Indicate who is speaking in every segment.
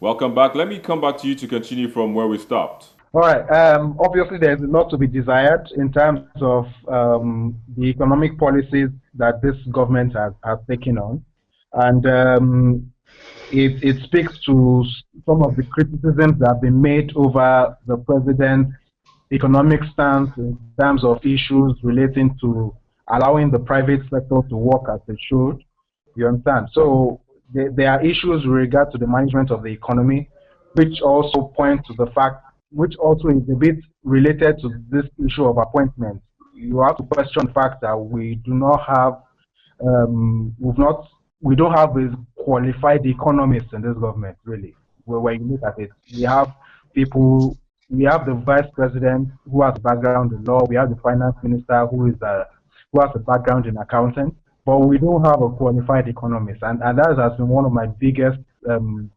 Speaker 1: Welcome back. Let me come back to you to continue from where we stopped.
Speaker 2: All right. Obviously, there's a lot to be desired in terms of the economic policies that this government has taken on. And it speaks to some of the criticisms that have been made over the president's economic stance in terms of issues relating to allowing the private sector to work as they should. You understand? So there are issues with regard to the management of the economy, which also point to the fact, which also is a bit related to this issue of appointments. You have to question the fact that we do not have, we've not, we don't have a qualified economists in this government, really. When you look at it, we have people, we have the vice president who has a background in law, we have the finance minister who has a background in accounting, but we don't have a qualified economist, and that has been one of my biggest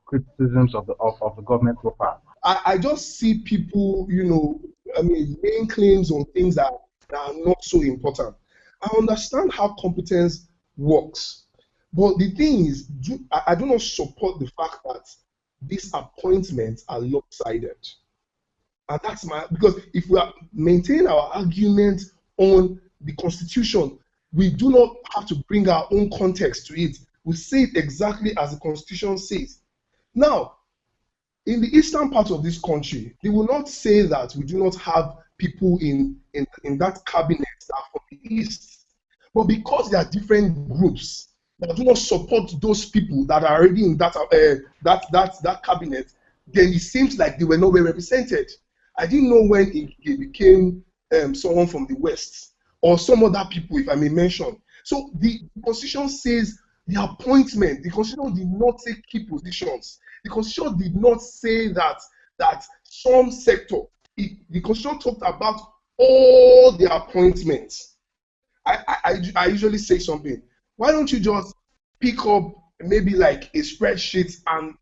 Speaker 2: criticisms of the government so far.
Speaker 3: I just see people, laying claims on things that are not so important. I understand how competence works, but the thing is, I do not support the fact that these appointments are lopsided. And that's because if we are maintaining our argument on the Constitution, we do not have to bring our own context to it. We say it exactly as the Constitution says. Now, in the eastern part of this country, they will not say that we do not have people in that cabinet that are from the east. But because there are different groups that do not support those people that are already in that cabinet, then it seems like they were not well represented. I didn't know when it became someone from the west or some other people, if I may mention. So the Constitution says the appointment, the Constitution did not say key positions. The Constitution did not say that some sector. The Constitution talked about all the appointments. I usually say something. Why don't you just pick up maybe like a spreadsheet and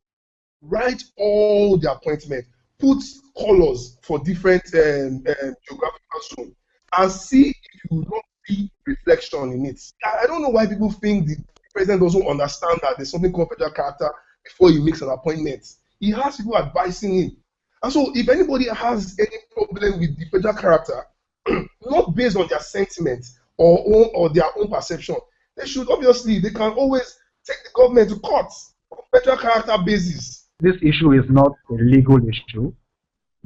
Speaker 3: write all the appointments, put colors for different geographical zones, and see if you don't see reflection in it. I don't know why people think the president doesn't understand that there's something called federal character before he makes an appointment. He has people advising him. And so if anybody has any problem with the federal character, not based on their sentiments or their own perception, they can always take the government to court on federal character basis.
Speaker 2: This issue is not a legal issue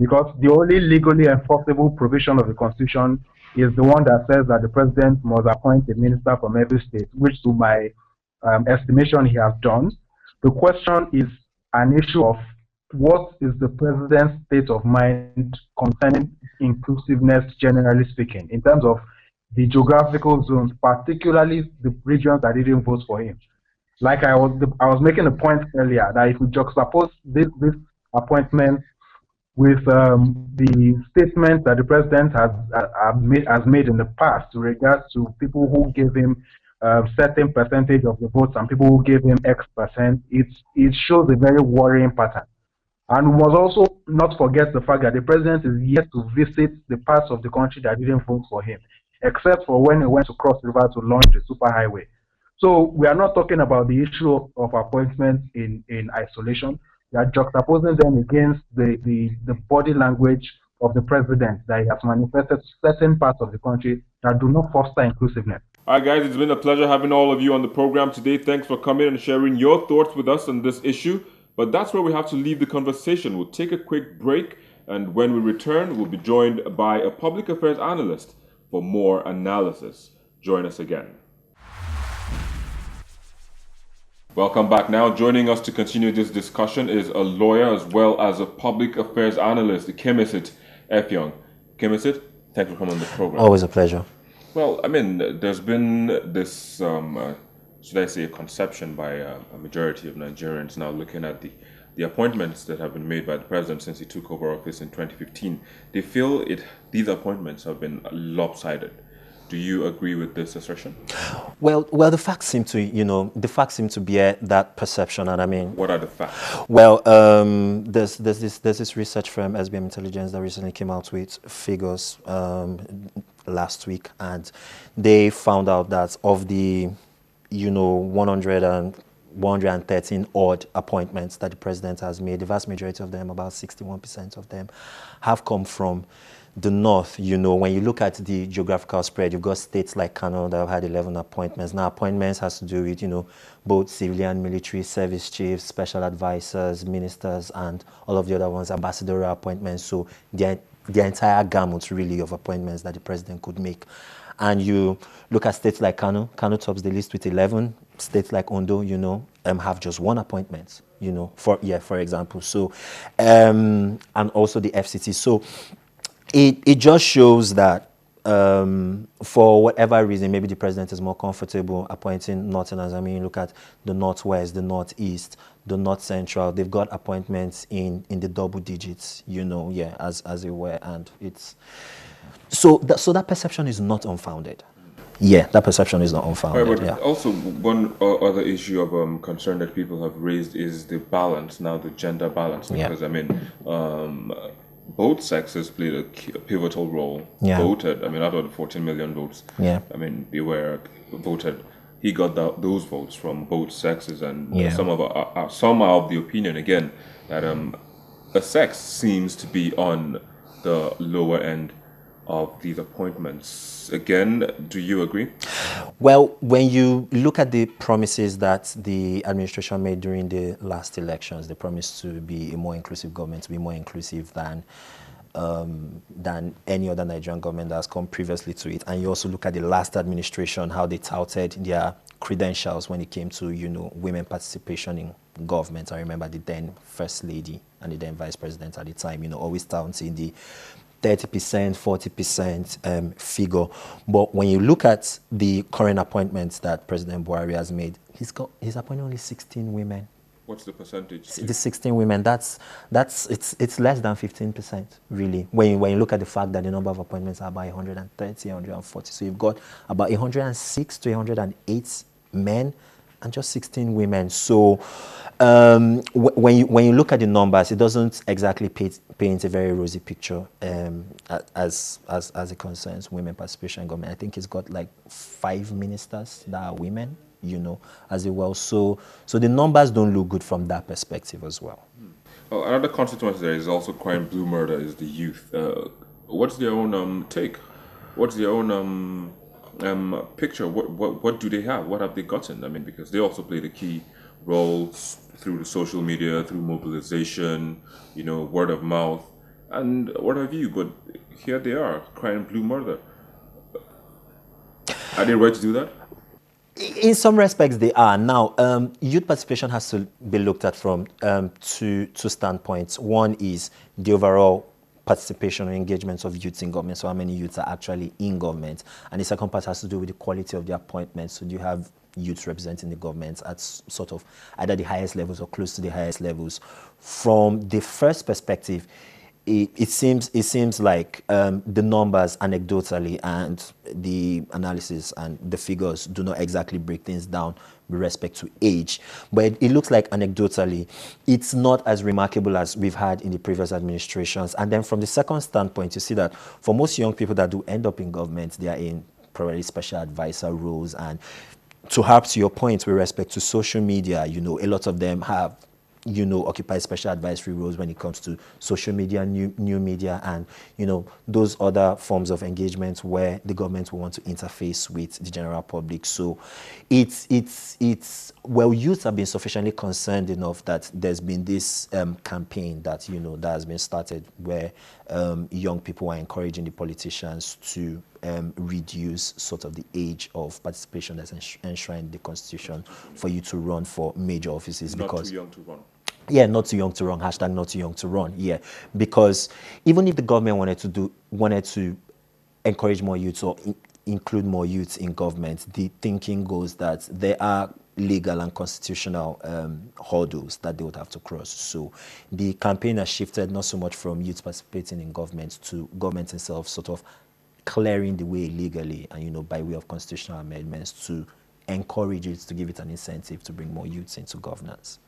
Speaker 2: because the only legally enforceable provision of the Constitution is the one that says that the president must appoint a minister from every state, which to my estimation he has done. The question is an issue of what is the president's state of mind concerning inclusiveness, generally speaking, in terms of the geographical zones, particularly the regions that didn't vote for him. Like I was making a point earlier that if we juxtapose this appointment with the statement that the president has made in the past with regards to people who gave him certain percentage of the votes and people who gave him X%, it shows a very worrying pattern. And we must also not forget the fact that the president is yet to visit the parts of the country that didn't vote for him, except for when he went to Cross River to launch the superhighway. So we are not talking about the issue of appointments in isolation. We are juxtaposing them against the body language of the president that he has manifested certain parts of the country that do not foster inclusiveness.
Speaker 1: All right, guys, it's been a pleasure having all of you on the program today. Thanks for coming and sharing your thoughts with us on this issue. But that's where we have to leave the conversation. We'll take a quick break, and when we return, we'll be joined by a public affairs analyst for more analysis. Join us again. Welcome back. Now, joining us to continue this discussion is a lawyer as well as a public affairs analyst, Kemisit Effiong. Kemisit, thanks for coming on the program.
Speaker 4: Always a pleasure.
Speaker 1: Well, I mean, there's been this, should I say, a conception by a majority of Nigerians now looking at the appointments that have been made by the president since he took over office in 2015. They feel these appointments have been lopsided. Do you agree with this assertion?
Speaker 4: Well, the facts seem to bear that perception, and I mean,
Speaker 1: what are the facts?
Speaker 4: Well, there's this research firm, SBM Intelligence, that recently came out with figures last week, and they found out that of the 100 and 113 odd appointments that the president has made, the vast majority of them, about 61% of them, have come from the north. You know, when you look at the geographical spread, you've got states like Kano that have had 11 appointments. Now, appointments has to do with, you know, both civilian, military, service chiefs, special advisors, ministers, and all of the other ones, ambassadorial appointments. So the entire gamut, really, of appointments that the president could make. And you look at states like Kano tops the list with 11. States like Ondo, you know, have just one appointment, you know, for example. So, and also the FCT. So, it just shows that for whatever reason, maybe the president is more comfortable appointing Northerners. I mean, look at the Northwest, the Northeast, the North Central. They've got appointments in the double digits, you know, as it were. And it's so that perception is not unfounded. Yeah, that perception is not unfounded.
Speaker 1: Right, but also one other issue of concern that people have raised is the balance now, the gender balance. Because I mean, both sexes played a pivotal role. Voted. I mean, out of the 14 million votes. I mean, they were voted. He got those votes from both sexes, and some are of the opinion again that a sex seems to be on the lower end of these appointments. Again, do you agree?
Speaker 4: Well, when you look at the promises that the administration made during the last elections, they promised to be a more inclusive government, to be more inclusive than any other Nigerian government that has come previously to it. And you also look at the last administration, how they touted their credentials when it came to, you know, women participation in government. I remember the then First Lady and the then Vice President at the time, you know, always touting the 30%, 40% figure. But when you look at the current appointments that President Buhari has made, he's appointed only 16 women.
Speaker 1: What's the percentage?
Speaker 4: The 16 women, it's less than 15%, really. When you look at the fact that the number of appointments are about 130, 140. So you've got about 106 to 108 men and just 16 women. So when you look at the numbers, it doesn't exactly paint a very rosy picture as it concerns women participation in government. I think it's got like 5 ministers that are women, you know, as well. So the numbers don't look good from that perspective as well.
Speaker 1: Well, another constituency there is also crime, blue murder, is the youth. What's their own take? What's their own picture? What do they have? What have they gotten? I mean, because they also played a key role through the social media, through mobilization, you know, word of mouth, and what have you. But here they are, crime, blue murder. Are they ready to do that?
Speaker 4: In some respects, they are. Now, youth participation has to be looked at from two standpoints. One is the overall participation or engagement of youths in government, so how many youths are actually in government. And the second part has to do with the quality of the appointments. So do you have youths representing the government at sort of either the highest levels or close to the highest levels? From the first perspective, it seems like the numbers anecdotally and the analysis and the figures do not exactly break things down with respect to age. But it looks like anecdotally, it's not as remarkable as we've had in the previous administrations. And then from the second standpoint, you see that for most young people that do end up in government, they are in probably special advisor roles. And to harp to your point with respect to social media, you know, a lot of them have, you know, occupy special advisory roles when it comes to social media, new media, and, you know, those other forms of engagement where the government will want to interface with the general public. So it's well, youth have been sufficiently concerned enough that there's been this campaign that, you know, that has been started where young people are encouraging the politicians to reduce sort of the age of participation that's enshrined in the Constitution for you to run for major offices.
Speaker 1: Not
Speaker 4: because
Speaker 1: too young to run.
Speaker 4: Yeah, not too young to run. Hashtag not too young to run. Yeah, because even if the government wanted to encourage more youths or include more youths in government, the thinking goes that there are legal and constitutional hurdles that they would have to cross. So the campaign has shifted not so much from youth participating in government to government itself sort of clearing the way legally and, you know, by way of constitutional amendments to encourage it, to give it an incentive to bring more youths into governance.